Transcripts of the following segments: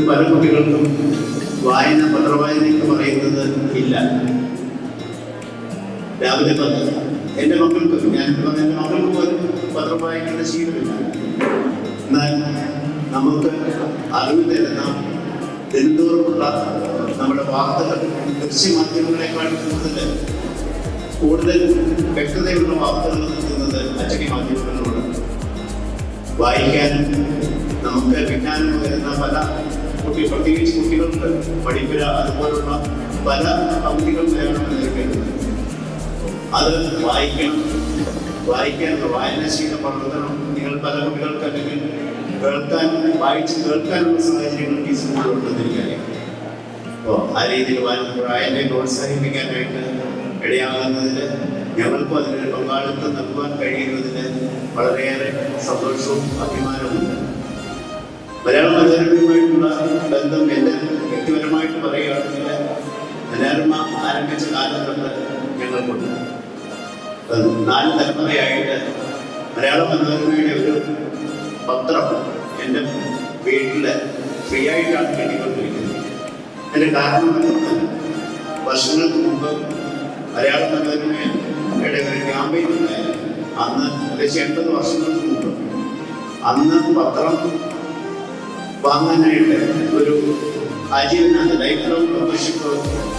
ഇന്ന് പല കുട്ടികൾക്കും പത്രവായന എന്ന് പറയുന്നത് ഇല്ല. രാവിലെ എൻ്റെ മക്കൾക്ക് പോലും പത്രം വായിക്കേണ്ട ശീലമില്ല. എന്നാൽ നമുക്ക് അറിവ് തരുന്ന ദിനംതോറുമുള്ള നമ്മുടെ വാർത്തകൾ ദൃശ്യമാധ്യമങ്ങളെക്കാൾ കൂടുതൽ വ്യക്തതയുള്ള വാർത്തകൾ നൽകുന്നത് അച്ചടി മാധ്യമങ്ങളിലൂടെ. വായിക്കാനും നമുക്ക് വിജ്ഞാനം വരുന്ന പല പ്രത്യേകിച്ച് കുട്ടികൾക്ക് പഠിപ്പില്ല അതുപോലുള്ള പല പങ്കുകൾ വേണമെന്ന് നിൽക്കുന്നത്. അത് വായിക്കാനുള്ള വായനാശീലം വളർത്തണം. നിങ്ങൾ പല കുട്ടികൾക്ക് അല്ലെങ്കിൽ വായിച്ച് കേൾക്കാനുള്ള സാഹചര്യങ്ങൾ ഈ സ്കൂളിലുണ്ടെന്ന് എനിക്കറിയാം. അപ്പോൾ ആ രീതിയിൽ വായനയെ പ്രോത്സാഹിപ്പിക്കാനായിട്ട് ഇടയാകുന്നതിൽ ഞങ്ങൾക്കും അതിനൊരു പങ്കാളിത്തം നൽകുവാൻ കഴിയുന്നതിൽ വളരെയേറെ സന്തോഷവും അഭിമാനവുമുണ്ട്. മലയാള മനോരമയുമായിട്ടുള്ള ബന്ധം എൻ്റെ വ്യക്തിപരമായിട്ട് പറയുകയാണെങ്കിൽ മനോരമ ആരംഭിച്ച കാലം തൊട്ട് ഞങ്ങൾക്കുണ്ട്. 4 തലമുറയായിട്ട് മലയാള മനോരമയുടെ ഒരു പത്രം എൻ്റെ വീട്ടിൽ ഫ്രീ ആയിട്ടാണ് കിട്ടിക്കൊണ്ടിരിക്കുന്നത്. അതിൻ്റെ കാരണം വർഷങ്ങൾക്ക് മുമ്പ് മലയാള മനോരമയുടെ ഒരു ക്യാമ്പയിൻ ഉണ്ടായിരുന്നു. അന്ന് ഏകദേശം 80 വർഷങ്ങൾക്ക് മുമ്പ് അന്ന് പത്രം വാങ്ങാനായിട്ട് ഒരു ആജീവനാണ് ലൈഫ് ലോങ് മെമ്പർഷിപ്പ്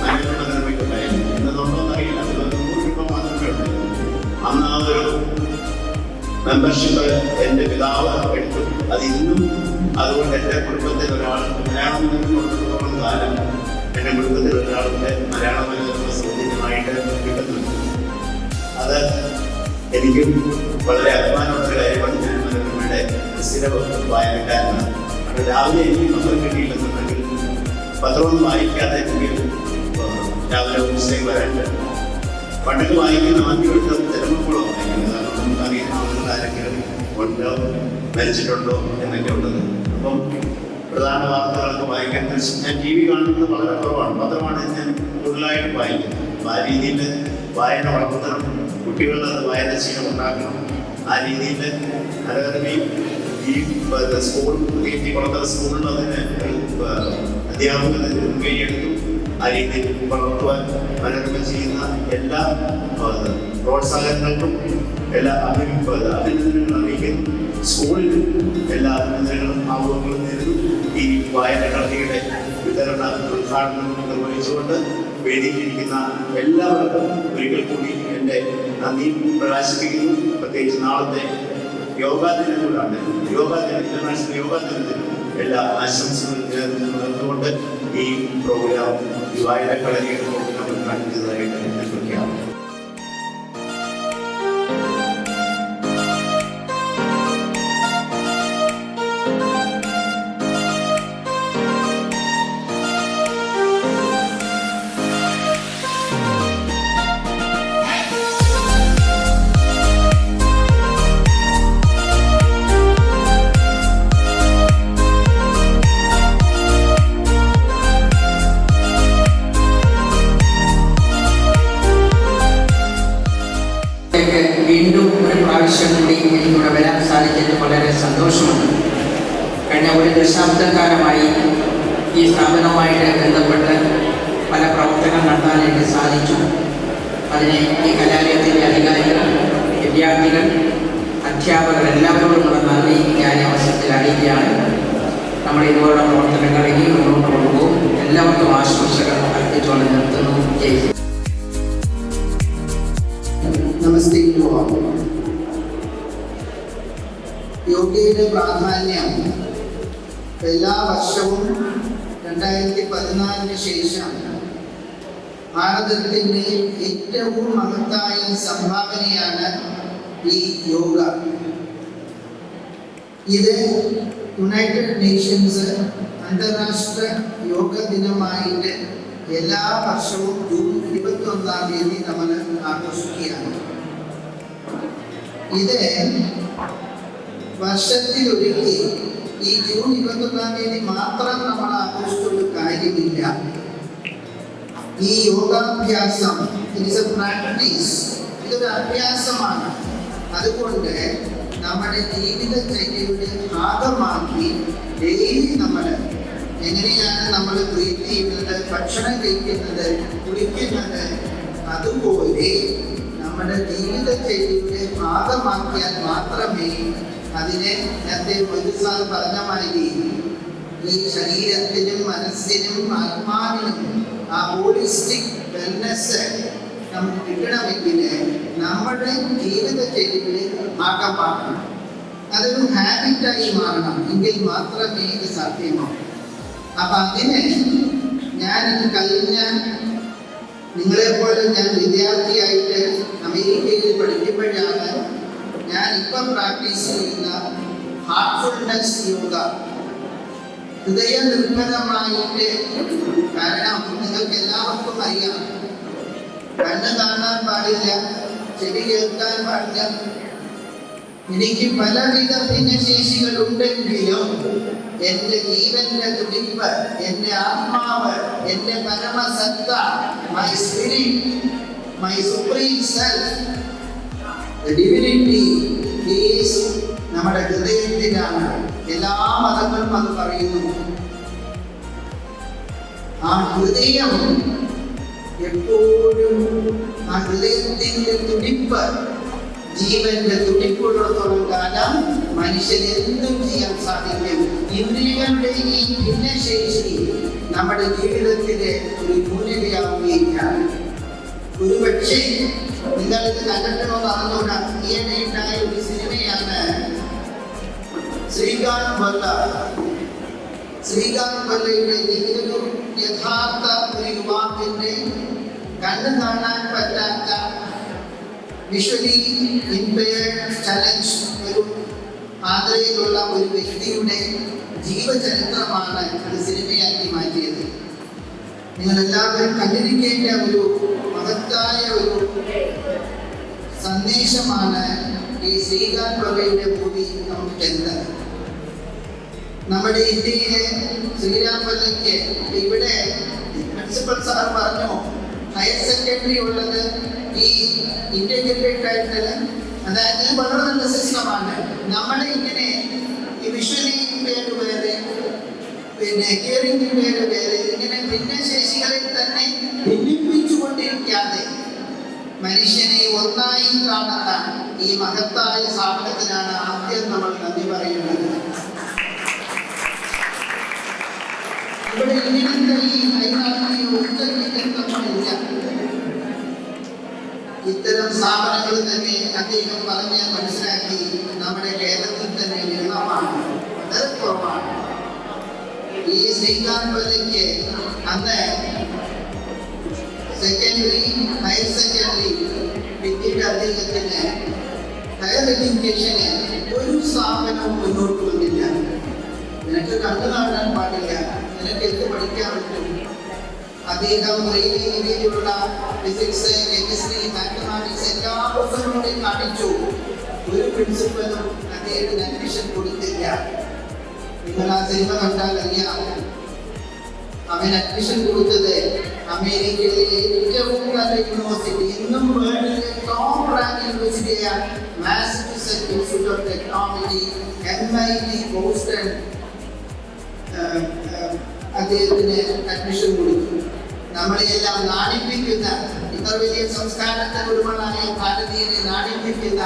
മനോരമയ്ക്കുണ്ടായിരുന്നു. എന്നതുകൊണ്ടോന്ന് അറിയില്ല, അത് 100 രൂപ മാത്രമേ ഉണ്ടായിരുന്നു. അന്ന് ആ ഒരു മെമ്പർഷിപ്പ് എൻ്റെ പിതാവ് എടുത്തു. അത് ഇന്നും അതുകൊണ്ട് എൻ്റെ കുടുംബത്തിൽ ഒരാൾ മലയാളം കൊടുത്തോളം കാലം എൻ്റെ കുടുംബത്തിൽ ഒരാളുടെ മലയാള മനോരമ സൗജന്യമായിട്ട് കിട്ടുന്നുണ്ട്. അത് എനിക്കും വളരെ അഭിമാനമുള്ള കാര്യമാണ്. ഞാൻ മനോരമയുടെ സ്ഥിര വായനക്കാരനാണ്. അത് രാവിലെ എനിക്ക് പത്രം കിട്ടിയില്ലെന്നുണ്ടെങ്കിൽ പത്രമൊന്നും വായിക്കാതെ എനിക്ക് രാവിലെ ഓഫീസിലേക്ക് വരാനുണ്ട്. പണ്ടൊക്കെ വായിക്കുന്ന ആദ്യമായിട്ട് തിരഞ്ഞെടുപ്പുകളോ വായിക്കുന്നത്. കാരണം നമുക്കറിയുന്ന ആളുകൾ ആരെങ്കിലും ഉണ്ടോ, മരിച്ചിട്ടുണ്ടോ എന്നൊക്കെ ഉള്ളത്. അപ്പം പ്രധാന വാർത്തകളൊക്കെ വായിക്കാൻ ഞാൻ TV കാണുന്നത് വളരെ കുറവാണ്. പത്രമാണ് ഞാൻ കൂടുതലായിട്ട് വായിക്കുന്നത്. അപ്പം ആ രീതിയിൽ വായന വളർത്തണം, കുട്ടികളിൽ അത് വായനാശീലം ഉണ്ടാക്കണം. ആ രീതിയിൽ മനോരമയും ഈ സ്കൂൾ കുളത്തറ സ്കൂളിൽ അതിന് അധ്യാപകർ മുൻകൈയെടുത്തു. ആ രീതിയിൽ വളർത്തുവാൻ മനോരമ ചെയ്യുന്ന എല്ലാ പ്രോത്സാഹനങ്ങൾക്കും എല്ലാ അഭിനന്ദനങ്ങളും അറിയിക്കുന്നു. സ്കൂളിൽ എല്ലാ അഭിനന്ദനങ്ങളും ആഗ്രഹങ്ങളും നേരിടും. ഈ വായന കളിയുടെ വിതരണ ഉദ്ഘാടനം നിർവഹിച്ചുകൊണ്ട് വേദിയിലിരിക്കുന്ന എല്ലാവർക്കും ഒരിക്കൽ കൂടി എൻ്റെ നന്ദി പ്രകാശിപ്പിക്കുന്നു. പ്രത്യേകിച്ച് നാളത്തെ യോഗാ ദിനത്തിലാണ്, ഇന്റർനാഷണൽ യോഗാ ദിനത്തിന് എല്ലാ ആശംസകളും നേർന്നുകൊണ്ട് ഈ പ്രോഗ്രാം, ഈ വായന കളരിയുടെ പ്രോഗ്രാം ഉദ്ഘാടനം ചെയ്തതായിട്ട് ഞാൻ പ്രഖ്യാപിക്കുന്നു. വീണ്ടും ഒരു പ്രാവശ്യം കൂടി എനിക്കിവിടെ വരാൻ സാധിച്ചത് വളരെ സന്തോഷമുണ്ട്. കഴിഞ്ഞ 1 ദശാബ്ദക്കാലമായി ഈ സ്ഥാപനവുമായിട്ട് ബന്ധപ്പെട്ട് പല പ്രവർത്തനങ്ങൾ നടത്താനായിട്ട് സാധിച്ചു. അതിന് ഈ കലാലയത്തിലെ അധികാരികൾ, വിദ്യാർത്ഥികൾ, അധ്യാപകർ എല്ലാവരോടുമുള്ള നന്ദി ഞാൻ അവസരത്തിൽ അറിയിക്കുകയാണ്. നമ്മൾ ഇതുപോലുള്ള പ്രവർത്തനങ്ങൾ ഇനി മുന്നോട്ട് കൊണ്ടുപോകും. എല്ലാവർക്കും ആശംസകൾ അർപ്പിച്ചുകൊണ്ട് നിർത്തുന്നു. ജയ്. നമസ്തേ. യോഗയുടെ പ്രാധാന്യം എല്ലാ വർഷവും 2014 ശേഷം ഭാരതത്തിൻ്റെ ഏറ്റവും മഹത്തായ സംഭാവനയാണ് ഈ യോഗ. ഇത് യുണൈറ്റഡ് നേഷൻസ് അന്താരാഷ്ട്ര യോഗ ദിനമായിട്ട് എല്ലാ വർഷവും ജൂൺ 21-ാം തീയതി നമ്മൾ ആഘോഷിക്കുകയാണ്. ഇത് വർഷത്തിലൊരിക്കൽ ഈ ജൂൺ 21-ാം തീയതി മാത്രം നമ്മൾ ആഘോഷിച്ചുകൊണ്ട് കാര്യമില്ല. ഈ യോഗാഭ്യാസം പ്രാക്ടീസ്, ഇതൊരു അഭ്യാസമാണ്. അതുകൊണ്ട് നമ്മുടെ ജീവിതചര്യയുടെ ഭാഗമാക്കി ഡെയിലി നമ്മൾ എങ്ങനെയാണ് നമ്മൾ ബ്രീത്ത് ചെയ്യുന്നത്, ഭക്ഷണം കഴിക്കുന്നത്, കുളിക്കുന്നത്, അതുപോലെ നമ്മുടെ ജീവിതശൈലിയുടെ ഭാഗമാക്കിയാൽ മാത്രമേ അതിനെ നേരത്തെ സാർ പറഞ്ഞ മാതിരി ഈ ശരീരത്തിനും മനസ്സിനും ആത്മാവിനും ആ ഹോളിസ്റ്റിക് വെൽനെസ് നമുക്ക് കിട്ടണമെങ്കിൽ നമ്മുടെ ജീവിതശൈലിയുടെ ഭാഗമാക്കണം. അതൊരു ഹാബിറ്റായി മാറണം, എങ്കിൽ മാത്രമേ ഇത് സാധ്യമാകൂ. അപ്പൊ അതിന് ഞാൻ കഴിഞ്ഞ നിങ്ങളെപ്പോലെ ഞാൻ വിദ്യാർത്ഥിയായിട്ട് അമേരിക്കയിൽ പഠിക്കുമ്പോഴാണ് ഞാൻ ഇപ്പം പ്രാക്ടീസ് ചെയ്യുന്ന ഹാർട്ട്ഫുൾനെസ് യോഗ. ഹൃദയനിർഭരമായിട്ട്, കാരണം നിങ്ങൾക്ക് എല്ലാവർക്കും അറിയാം, കണ്ണ് കാണാൻ പാടില്ല, ചെവി കേൾക്കാൻ പാടില്ല. എനിക്ക് പലവിധ ഭിന്നശേഷികൾ ഉണ്ടെങ്കിലും എന്റെ ജീവന്റെ തുടിപ്പ്, എന്റെ ആത്മാവ്, എന്റെ പരമസത്ത, my spirit, my supreme self, the divinity is നമ്മുടെ ഹൃദയത്തിലാണ്. എല്ലാ മതങ്ങളും അത് പറയുന്നു. ആ ഹൃദയം എപ്പോഴും, ആ ഹൃദയത്തിന്റെ തുടിപ്പ്, ജീവന്റെ തുടിപ്പുള്ളിടത്തോളം കാലം മനുഷ്യന് എന്തും ചെയ്യാൻ സാധിക്കും. ഇന്ദ്രിയങ്ങളുടെ ഈ ഭിന്നശേഷി നമ്മുടെ ജീവിതത്തിലെ ഒരു ന്യൂനതയാവുകയില്ല. ഒരുപക്ഷെ നിങ്ങൾ ഇത് കണ്ടിട്ടുണ്ടോ അറിഞ്ഞുകൂടാ, ഈയിടെ ഉണ്ടായ ഒരു സിനിമയാണ് ശ്രീകാന്ത് ബല്ല. ശ്രീകാന്ത് ബല്ലയുടെ ഇതൊരു യഥാർത്ഥ ഒരു യുവാവിന്റെ കണ്ണ് കാണാൻ പറ്റാത്ത വിഷ്വലി ഇംപെയർഡ് ചലഞ്ച് ഒരു ആന്ധ്രയിലുള്ള ഒരു വ്യക്തിയുടെ ജീവചരിത്രമാണ് അത് സിനിമയാക്കി മാറ്റിയത്. നിങ്ങൾ എല്ലാവരും കണ്ടിരിക്കേണ്ട ഒരു മഹത്തായ ഒരു സന്ദേശമാണ് ഈ ശ്രീകാന്ത് ബല്ലയുടെ മൂവി നമുക്ക് തരുന്നത്. നമ്മുടെ ഇന്ത്യയിലെ ശ്രീരാം ബല്ലയ്ക്ക് ഇവിടെ പ്രിൻസിപ്പൽ സാർ പറഞ്ഞു, ഹയർ സെക്കൻഡറി ഉള്ളത് ഈ ഇന്റഗ്രേറ്റഡ് ആയിട്ടുള്ള, അതായത് വളരെ നല്ല സിസ്റ്റമാണ്. നമ്മളെ ഇങ്ങനെ ഈ വിഷ്വലി ഇംപെയർഡ് വേറെ, പിന്നെ ഹിയറിംഗ് ഇംപെയർഡ് വേറെ, ഇങ്ങനെ ഭിന്നശേഷികളെ തന്നെ ഭിന്നിപ്പിച്ചുകൊണ്ടിരിക്കാതെ മനുഷ്യനെ ഒന്നായി കാണുന്ന ഈ മഹത്തായ സ്ഥാപനത്തിനാണ് ആദ്യം നമ്മൾ നന്ദി പറയുന്നത്. ഇവിടെ ഇങ്ങനത്തെ ഈ നമ്മളില്ല. ഇത്തരം സ്ഥാപനങ്ങൾ തന്നെ അദ്ദേഹം പറഞ്ഞ് മനസ്സിലാക്കി നമ്മുടെ കേരളത്തിൽ തന്നെ വിരളമാണ്, വളരെ കുറവാണ്. ഈ ശ്രീകാന്ത് ബല്ലയ്ക്ക് അന്ന് സെക്കൻഡറി, ഹയർ സെക്കൻഡറി പിന്നീട് അദ്ദേഹത്തിന് ഹയർ എഡ്യൂക്കേഷന് ഒരു സ്ഥാപനവും മുന്നോട്ട് വന്നില്ല. നിനക്ക് കണ്ണു കാണാൻ പാടില്ല, നിനക്ക് എന്ത് പഠിക്കാൻ പറ്റും? അദ്ദേഹം രീതിയിലുള്ള ഫിസിക്സ്, കെമിസ്ട്രി, മാത്തമാറ്റിക്സ് എല്ലാ പുസ്തകങ്ങളെയും കാണിച്ചു. ഒരു പ്രിൻസിപ്പലും അദ്ദേഹത്തിന് അഡ്മിഷൻ കൊടുത്തില്ല. നിങ്ങൾ ആ സിനിമ കണ്ടാൽ അറിയാം, അവൻ അഡ്മിഷൻ കൊടുത്തത് അമേരിക്കയിലെ ഏറ്റവും നല്ല യൂണിവേഴ്സിറ്റി, ഇന്നും വേൾഡിലെ ടോപ്പ് റാങ്ക് യൂണിവേഴ്സിറ്റിയായ Massachusetts institute of technology, MIT, Boston, അദ്ദേഹത്തിന് അഡ്മിഷൻ കൊടുത്തു. നമ്മളെല്ലാം നാണിപ്പിക്കുന്ന, ഇത്ര വലിയ സംസ്കാരത്തിന് ഉടമകളായ ഭാരതീയരെ നാണിപ്പിക്കുന്ന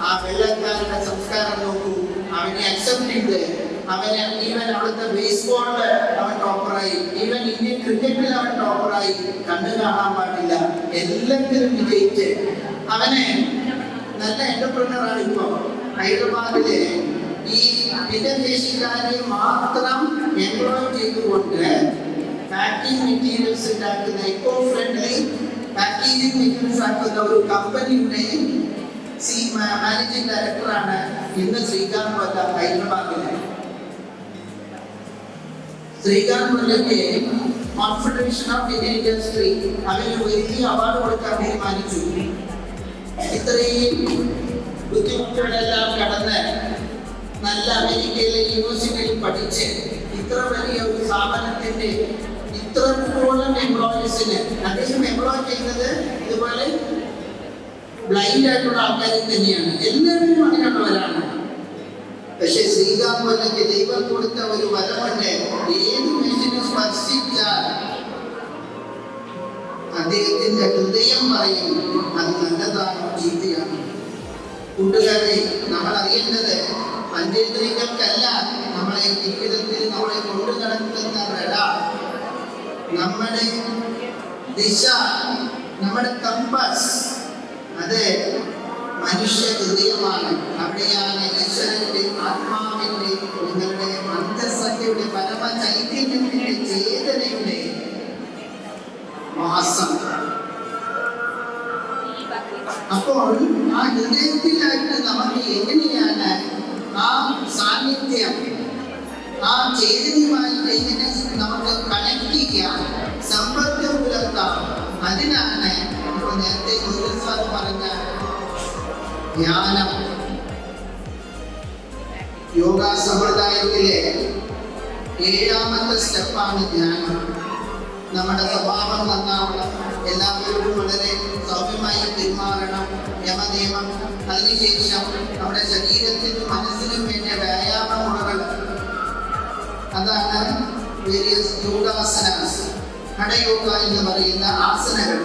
ആ വെള്ളക്കാരുടെ സംസ്കാരം നോക്കൂ. അവനെ അക്സെപ്റ്റ് ചെയ്ത് അവനെ ഈവൻ അവിടുത്തെ ബേസ്ബോളില് അവൻ ടോപ്പറായി, ഈവൻ ഇന്ത്യൻ ക്രിക്കറ്റിൽ അവൻ ടോപ്പറായി. കണ്ണു കാണാൻ പാടില്ല, എല്ലാത്തിലും വിജയിച്ച് അവനെ നല്ല എന്റർപ്രനറാണ്. ഇപ്പൊ ഹൈദരാബാദിലെ ഈ ഭിന്നശേഷിക്കാരെ മാത്രം എംപ്ലോയ് ചെയ്തുകൊണ്ട് പാക്കിംഗ് മെറ്റീരിയൽസ് ഉണ്ടാക്കുന്ന, എക്കോ ഫ്രണ്ട്ലി പാക്കേജിംഗ് മെറ്റീരിയൽസ് ആക്കുന്ന ഒരു കമ്പനിയുടെ മാനേജിംഗ് ഡയറക്ടറാണ് ഇന്ന് ശ്രീകാന്ത് ബല്ല ഹൈദരാബാദിലെ. ശ്രീകാന്ത് ബല്ലയ്ക്ക് കോൺഫെഡറേഷൻ ഓഫ് ഇന്ത്യൻ ഇൻഡസ്ട്രി അവന് വലിയ അവാർഡ് കൊടുക്കാൻ തീരുമാനിച്ചു. ഇത്രയും ബുദ്ധിമുട്ടുകളെല്ലാം കടന്ന് നല്ല അമേരിക്കയിലെ യൂണിവേഴ്സിറ്റിയിൽ പഠിച്ച് ഇത്ര വലിയ ഒരു സ്ഥാപനത്തിന്റെ ഇത്രത്തോളം എംപ്ലോയീസിന് അദ്ദേഹം എംപ്ലോയ് ചെയ്യുന്നത് ഇതുപോലെ ബ്ലൈൻഡ് ആയിട്ടുള്ള ആൾക്കാരെ തന്നെയാണ്. എല്ലാവരും അങ്ങനെയുള്ളവരാണ്. പക്ഷെ ശ്രീകാന്ത് ബല്ലയ്ക്ക് ദൈവം കൊടുത്ത ഒരു വരമുണ്ട്. ഏത് സ്പർശിച്ചാൽ അദ്ദേഹത്തിന്റെ ഹൃദയം പറയും അത് നല്ലതാണോ ചീത്തയാണോ. കൂട്ടുകാരെ, നമ്മൾ അറിയേണ്ടത് പഞ്ചേന്ദ്രിയങ്ങൾക്കല്ല നമ്മളെ ജീവിതത്തിൽ നമ്മളെ കൊണ്ടു നടക്കുന്ന നമ്മുടെ ദിശ, നമ്മുടെ കമ്പസ്, അത് മനുഷ്യ ഹൃദയമാണ്. അവിടെയാണ് ഈശ്വരന്റെ ആത്മാവിന്റെ, നിങ്ങളുടെ അന്തസത്തയുടെ പരമ ചൈതന്യത്തിന്റെ ചേതനയുടെ വാസം. അപ്പോൾ ആ ഹൃദയത്തിലായിട്ട് നമുക്ക് എങ്ങനെയാണ് ആ സാന്നിധ്യം, ആ ചേതനയുമായിട്ട് എങ്ങനെ നമുക്ക് കണക്ട് ചെയ്യാം, സമ്പർക്കം പുലർത്താം. അതിനാണ് ഇപ്പോൾ നേരത്തെ സാർ പറഞ്ഞ ധ്യാനം. യോഗ സമ്പ്രദായത്തിലെ 7ാമത്തെ സ്റ്റെപ്പാണ് ധ്യാനം. നമ്മുടെ സ്വഭാവം നന്നാവണം, എല്ലാവരോടും വളരെ സൗമ്യമായി പെരുമാറണം, യമനിയമം. അതിനുശേഷം നമ്മുടെ ശരീരത്തിനും മനസ്സിനും വേണ്ട വ്യായാമ മുറകൾ, അതാണ് വേരിയസ് യോഗാസനാസ്, ഹഠയോഗ എന്ന് പറയുന്ന ആസനകൾ.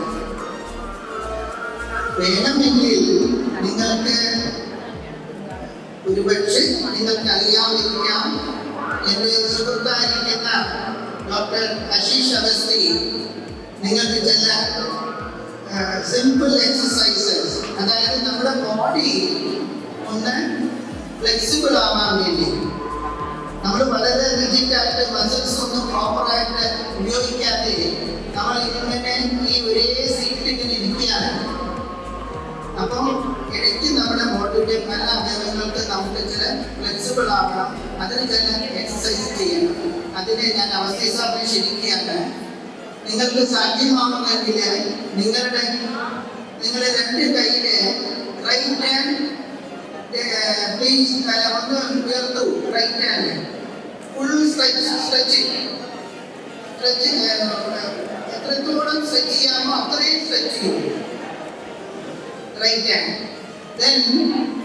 വേണമെങ്കിൽ നിങ്ങൾക്ക് ഒരുപക്ഷെ നിങ്ങൾക്ക് അറിയാതിരിക്കാം, എൻ്റെ സുഹൃത്തായിരിക്കുന്ന ഡോക്ടർ ആശീഷ് അവസ്ഥി നിങ്ങൾക്ക് ചില സിമ്പിൾ എക്സസൈസസ്, അതായത് നമ്മുടെ ബോഡി ഒന്ന് ഫ്ലെക്സിബിൾ ആവാൻ വേണ്ടി, നമ്മൾ വളരെ റിജിഡായിട്ട് മസിൽസ് ഒന്നും പ്രോപ്പറായിട്ട് ഉപയോഗിക്കാതെ നമ്മൾ ഇങ്ങനെ ഈ ഒരേ സീറ്റിൽ ഇങ്ങനെ ഇരിക്കുകയാണ്. അപ്പം ഇടയ്ക്ക് നമ്മുടെ ബോഡിയുടെ പല അവയവങ്ങൾക്ക് നമുക്ക് ചില ഫ്ലെക്സിബിൾ ആവണം, അതിന് ചില എക്സസൈസ് ചെയ്യണം. അതിനെ ഞാൻ അവസ്ഥ സാറിനെ ക്ഷണിക്കുകയാണ്. നിങ്ങൾക്ക് സാധ്യമാവുമെങ്കിൽ നിങ്ങളുടെ 2 കൈയിലെ റൈറ്റ് ഹാൻഡ് പ്ലീസ് ഒന്ന് ഉയർത്തു. റൈറ്റ് ഹാൻഡ് ഫുൾ സ്ട്രെച്ചിങ് എത്രത്തോളം സ്ട്രെച്ച് ചെയ്യാമോ അത്രയും സ്ട്രെച്ച് ചെയ്യൂ. Right hand. ദെൻ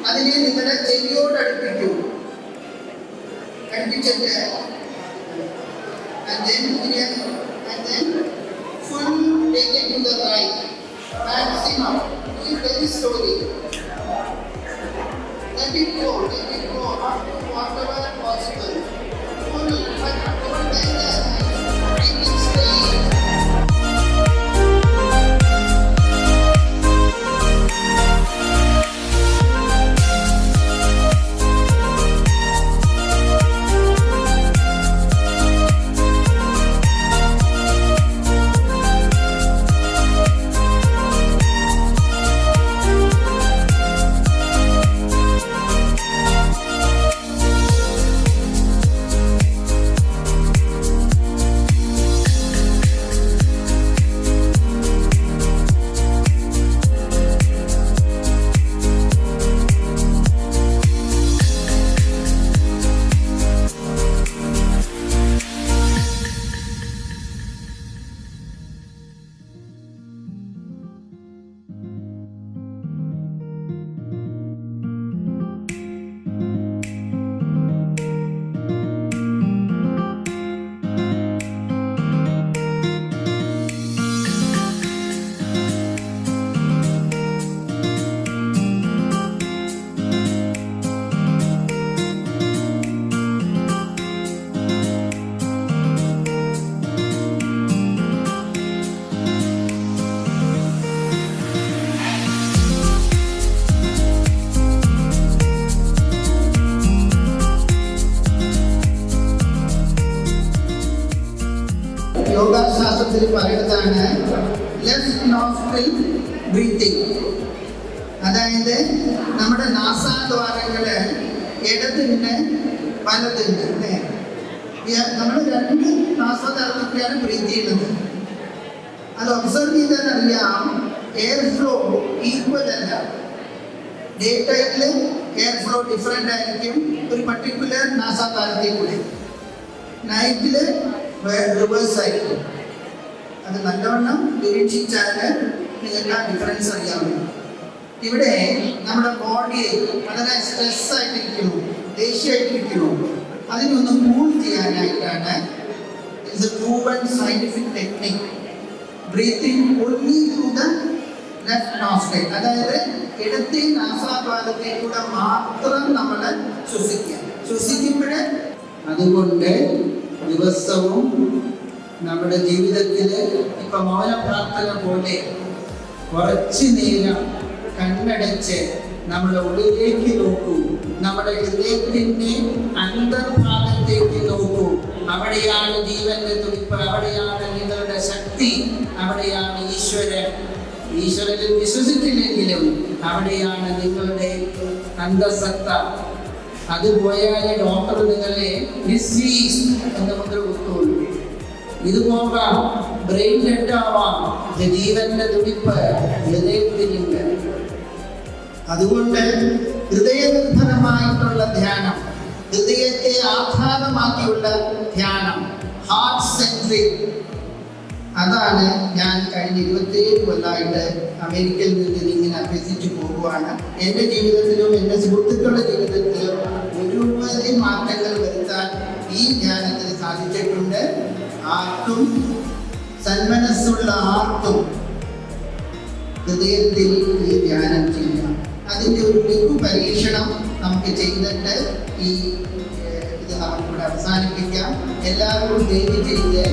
അതിനെ നിങ്ങളുടെ ചെവിയോട് അടുപ്പിച്ചിട്ട് and then full take it to the right, maximum. Do it very slowly. Let it go up to whatever possible. Full, but don't take the bring it straight. യോഗാശാസ്ത്രത്തിൽ പറയുന്നതാണ് left nostril breathing. അതായത് നമ്മുടെ നാസാദ്വാരങ്ങള് ഇടതുണ്ട് വലതുണ്ട്. നമ്മൾ 2 നാസാദ്വാരത്തിലാണ് breath ചെയ്യുന്നത്. അത് observe ചെയ്താൽ അറിയാം, air flow equal അല്ല. Day ടൈമില് എയർ ഫ്ലോ ഡിഫറെൻ്റ് ആയിരിക്കും ഒരു പർട്ടിക്കുലർ നാസാദ്വാരത്തിൽ കൂടി, നൈറ്റില് റിവേഴ്സ് ആയിരിക്കും. അത് നല്ലവണ്ണം നിരീക്ഷിച്ചാൽ നിങ്ങൾക്ക് ആ ഡിഫറൻസ് അറിയാമല്ലോ. ഇവിടെ നമ്മുടെ ബോഡി വളരെ സ്ട്രെസ് ആയിട്ടിരിക്കുന്നു, ദേഷ്യമായിട്ടിരിക്കുന്നു. അതിനൊന്ന് കൂൾ ചെയ്യാനായിട്ടാണ് is a proven scientific technique. Breathing only through the left nostril. അതായത് ഇടത്തെ നാസാദ്വാരത്തിൽ കൂടെ മാത്രം നമ്മൾ ശ്വസിക്കുക. ശ്വസിക്കുമ്പോൾ അതുകൊണ്ട് ദിവസവും നമ്മുടെ ജീവിതത്തിൽ ഇപ്പൊ മൗന പ്രാർത്ഥന പോലെ കുറച്ചു നേരം കണ്ണടച്ച് നമ്മുടെ ഉള്ളിലേക്ക് നോക്കൂ, നമ്മുടെ ഹൃദയത്തിന്റെ അന്തർഭാഗത്തേക്ക് നോക്കൂ. അവിടെയാണ് ജീവന്റെ തുടിപ്പ്, അവിടെയാണ് നിങ്ങളുടെ ശക്തി, അവിടെയാണ് ഈശ്വരൻ. ഈശ്വരനിൽ വിശ്വസിച്ചില്ലെങ്കിലും അവിടെയാണ് നിങ്ങളുടെ അന്തസത്ത. അത് പോയാൽ ഡോക്ടർ നിങ്ങളെ ഡിസീസ് എന്ന് മുദ്ര കുത്തുള്ളൂ. ഇത് പോകാം, ബ്രെയിൻ ഡെഡ് ആവാം, ജീവന്റെ തുടിപ്പ് ഹൃദയത്തിലുണ്ട്. അതുകൊണ്ട് ഹൃദയനിർഭരമായിട്ടുള്ള ധ്യാനം, ഹൃദയത്തെ ആധാരമാക്കിയുള്ള ധ്യാനം, ഹാർട്ട് സെൻട്രിക്, അതാണ് ഞാൻ കഴിഞ്ഞ 27 കൊല്ലമായിട്ട് അമേരിക്കയിൽ നിന്ന് ഇങ്ങനെ അഭ്യസിച്ചു പോകുവാണ്. എൻ്റെ ജീവിതത്തിലും എൻ്റെ സുഹൃത്തുക്കളുടെ ജീവിതത്തിലും ഒരുപാട് മാറ്റങ്ങൾ വരുത്താൻ ഈ ധ്യാനത്തിന് സാധിച്ചിട്ടുണ്ട്. ആർക്കും, സന്മനസ്സുള്ള ആർക്കും ഹൃദയത്തിൽ ഈ ധ്യാനം ചെയ്യാം. അതിൻ്റെ ഒരു ലഘു പരീക്ഷണം നമുക്ക് ചെയ്തിട്ട് ഈ ഇത് നമുക്കിവിടെ അവസാനിപ്പിക്കാം. എല്ലാവരും ദയവ് ചെയ്ത്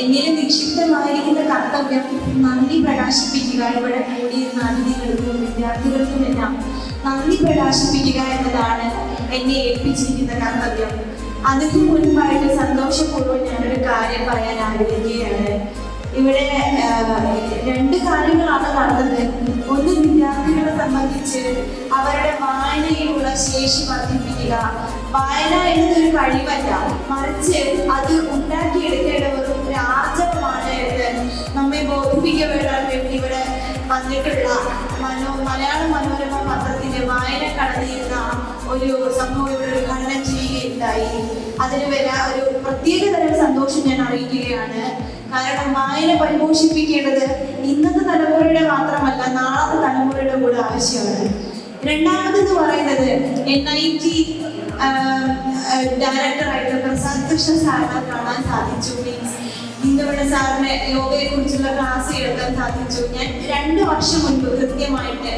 എന്നിൽ നിക്ഷിപ്തമായിരിക്കുന്ന കർത്തവ്യം നന്ദി പ്രകാശിപ്പിക്കുക ഇവിടെ കൂടിയിരുന്ന അതിഥികൾക്കും വിദ്യാർത്ഥികൾക്കുമെല്ലാം നന്ദി പ്രകാശിപ്പിക്കുക എന്നതാണ് എന്നെ ഏൽപ്പിച്ചിരിക്കുന്ന കർത്തവ്യം. അതിന് മുൻപായിട്ട് സന്തോഷപൂർവ്വം ഞാനൊരു കാര്യം പറയാൻ ആഗ്രഹിക്കുകയാണ്. ഇവിടെ രണ്ട് കാര്യങ്ങളാണ് നടന്നത്. ഒന്ന്, വിദ്യാർത്ഥികളെ സംബന്ധിച്ച് അവരുടെ വായനയിലുള്ള ശേഷി വർദ്ധിപ്പിക്കുക. വായന എന്നതൊരു കഴിവല്ല, മറിച്ച് അത് ഉണ്ടാക്കിയെടുക്കേണ്ട ഒരു ആർജവമാണ് എന്ന് നമ്മെ ബോധിപ്പിക്കപ്പെടാൻ വേണ്ടി ഇവിടെ വന്നിട്ടുള്ള മലയാള മനോരമ പത്രത്തിന്റെ വായന കടന്നിരുന്ന ഒരു സംഭവം ഇവിടെ ഉദ്ഘാടനം ചെയ്യുകയുണ്ടായി. അതിന് ഒരു പ്രത്യേക തരം സന്തോഷം ഞാൻ അറിയിക്കുകയാണ്. കാരണം വായന പരിപോഷിപ്പിക്കേണ്ടത് ഇന്നത്തെ തലമുറയുടെ മാത്രമല്ല, നാളത്തെ തലമുറയുടെ കൂടെ ആവശ്യമാണ്. രണ്ടാമതെന്ന് പറയുന്നത് NIT ഡയറക്ടറായിട്ട് പ്രസാദ് കൃഷ്ണ സാറിനെ കാണാൻ സാധിച്ചു. മീൻസ് ഇന്ദുവിടെ സാറിന് യോഗയെ കുറിച്ചുള്ള ക്ലാസ് എടുക്കാൻ സാധിച്ചു. ഞാൻ 2 വർഷം മുൻപ് കൃത്യമായിട്ട്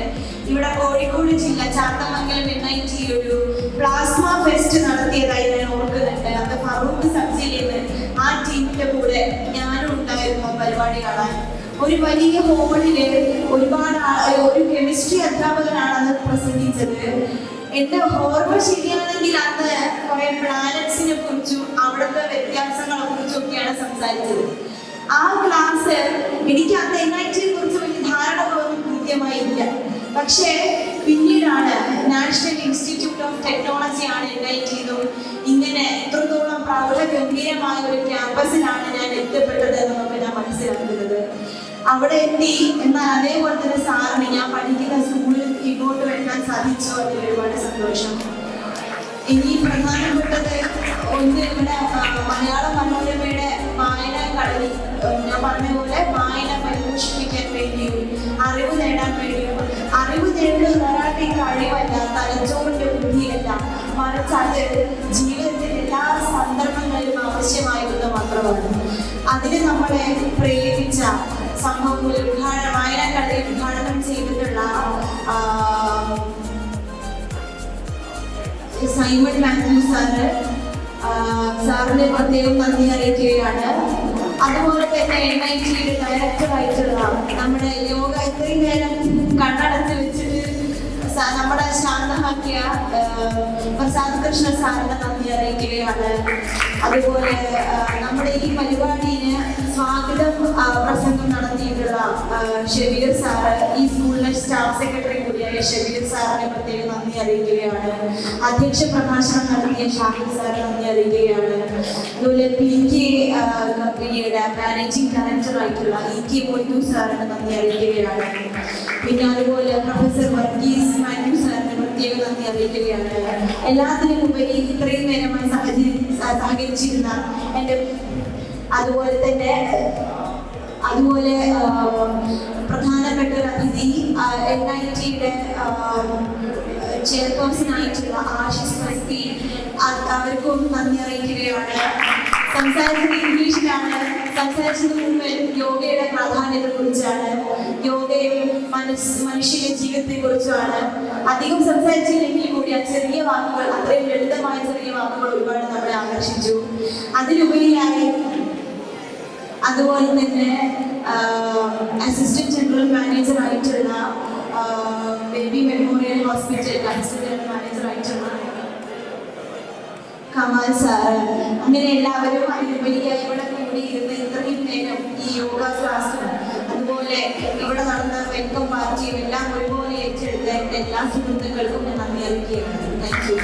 ഇവിടെ കോഴിക്കോട് ജില്ല ചാത്തമംഗലം NIT ഒരു പ്ലാസ്മ ഫെസ്റ്റ് നടത്തിയതായി ഞാൻ ഓർക്കുന്നുണ്ട്. അത് ഫറൂഖ് സബ്ജിയില് ആ ടീമിന്റെ കൂടെ ഞാനും ഉണ്ടായിരുന്നു പരിപാടി കാണാൻ. ഒരു വലിയ ഹോളില് ഒരു കെമിസ്ട്രി അധ്യാപകനാണ് അന്ന് പ്രസംഗിച്ചത്. എന്റെ ഓർമ്മ ശരിയാണെങ്കിൽ അന്ന് കുറെ പ്ലാനറ്റ്സിനെ കുറിച്ചും അവിടുത്തെ വ്യത്യാസങ്ങളെ കുറിച്ചും ഒക്കെയാണ് സംസാരിച്ചത്. ആ ക്ലാസ് എനിക്ക് അന്ന് NITയെ കുറിച്ച് വലിയ ധാരണകളൊന്നും കൃത്യമായി ഇല്ല. പക്ഷേ പിന്നീടാണ് നാഷണൽ ഇൻസ്റ്റിറ്റ്യൂട്ട് ഓഫ് ടെക്നോളജി ആണ് NIT എന്നും ഇങ്ങനെ ഇത്രത്തോളം പ്രൗഢഗംഭീരമായ ഒരു ക്യാമ്പസിലാണ് ഞാൻ എത്തപ്പെട്ടത് എന്നൊക്കെ ഞാൻ മനസ്സിലാക്കുന്നത്. അവിടെ എത്തി. എന്നാൽ അതേപോലെ തന്നെ സാറിന് ഞാൻ പഠിക്കുന്ന സ്കൂളിൽ ഇങ്ങോട്ട് വെക്കാൻ സാധിച്ചു. അതിൽ ഒരുപാട് സന്തോഷം. ഇനി പ്രധാനപ്പെട്ടത് ഒന്ന്, ഇവിടെ മലയാള മനോരമയുടെ വായന കളരി ഞാൻ പറഞ്ഞ പോലെ വായന പരിപോഷിപ്പിക്കാൻ വേണ്ടിയും അറിവ് നേടാൻ വേണ്ടിയും, അറിവ് നേടുന്നത് ഒരാളുടെ കഴിവല്ല, തലച്ചോറിന്റെ ബുദ്ധിയല്ല, മറിച്ച് അത് ജീവിതത്തിന്റെ എല്ലാ സന്ദർഭങ്ങളിലും ആവശ്യമായിരുന്ന മാത്രമാണ്. അതിന് നമ്മളെ പ്രേരിപ്പിച്ച സംഭവങ്ങൾ വായന കളരി ഉദ്ഘാടനം ചെയ്തിട്ടുള്ള സൈമൺ മാത്യു സാറിനെ പ്രത്യേകം നന്ദി അറിയിക്കുകയാണ്. അതുപോലെ തന്നെ NITയുടെ ഡയറക്ടറായിട്ടുള്ള നമ്മുടെ യോഗ ഇത്രയും നേരം കണ്ണടച്ച് വെച്ചിട്ട് നമ്മുടെ ശാന്തമാക്കിയ പ്രസാദ് കൃഷ്ണ സാറിനെ നന്ദി അറിയിക്കുകയാണ്. അതുപോലെ നമ്മുടെ ഈ പരിപാടിന് സ്വാഗതം പ്രസംഗം നടത്തിയിട്ടുള്ള ഷബീർ സാറ്, ഈ സ്കൂളിലെ സ്റ്റാഫ് സെക്രട്ടറി കൂടിയായ ഷബീർ സാറിനെ പ്രത്യേകം നന്ദി അറിയിക്കുകയാണ്. അധ്യക്ഷ പ്രഭാഷണം നടത്തിയ ഷാഹിദ് സാറിന് നന്ദി അറിയിക്കുകയാണ്. അതുപോലെ PK കമ്പനിയുടെ മാനേജിംഗ് ഡയറക്ടറായിട്ടുള്ള EK മൊയ്തു സാറിന് നന്ദി അറിയിക്കുകയാണ്. പിന്നെ അതുപോലെ പ്രൊഫസർ വർഗീസ് മാത്യു സാറിന് പ്രത്യേക നന്ദി അറിയിക്കുകയാണ്. എല്ലാത്തിനും ഉപരി ഇത്രയും നേരമായി സഹകരിച്ചിരുന്ന എൻ്റെ അതുപോലെ പ്രധാനപ്പെട്ട ഒരു അതിഥി NITയുടെ ചെയർപേഴ്സൺ ആയിട്ടുള്ള ആശിഷ് മസ്തി, അവർക്കും നന്ദി അറിയിക്കുകയാണ്. സംസാരിച്ചത് ഇംഗ്ലീഷിലാണ്. സംസാരിച്ചത് മുമ്പ് യോഗയുടെ പ്രാധാന്യത്തെ കുറിച്ചാണ്, യോഗയും മനുഷ്യന്റെ ജീവിതത്തെ കുറിച്ചുമാണ്. അധികം സംസാരിച്ചില്ലെങ്കിൽ കൂടി ആ ചെറിയ വാക്കുകൾ, അത്രയും ലളിതമായ ചെറിയ വാക്കുകൾ ഒരുപാട് നമ്മളെ ആകർഷിച്ചു. അതിലുപരിയായി അതുപോലെ തന്നെ അസിസ്റ്റന്റ് ജനറൽ മാനേജർ ആയിട്ടുള്ള baby memorial hospital assistant general manager ആയിട്ടുള്ള കമാൽ സാറ്, അങ്ങനെ എല്ലാവരും അതിലുപരിയായി ഇവിടെ കൂടിയിരുന്ന് ഇത്രയും നേരം ഈ യോഗ ക്ലാസ്സും അതുപോലെ ഇവിടെ നടന്ന വെൽക്കം പാർട്ടിയും എല്ലാം ഒരുപോലെ ഏറ്റെടുത്ത എല്ലാ സുഹൃത്തുക്കൾക്കും ഞാൻ നന്ദി അറിയിക്കുകയാണ്. Thank you.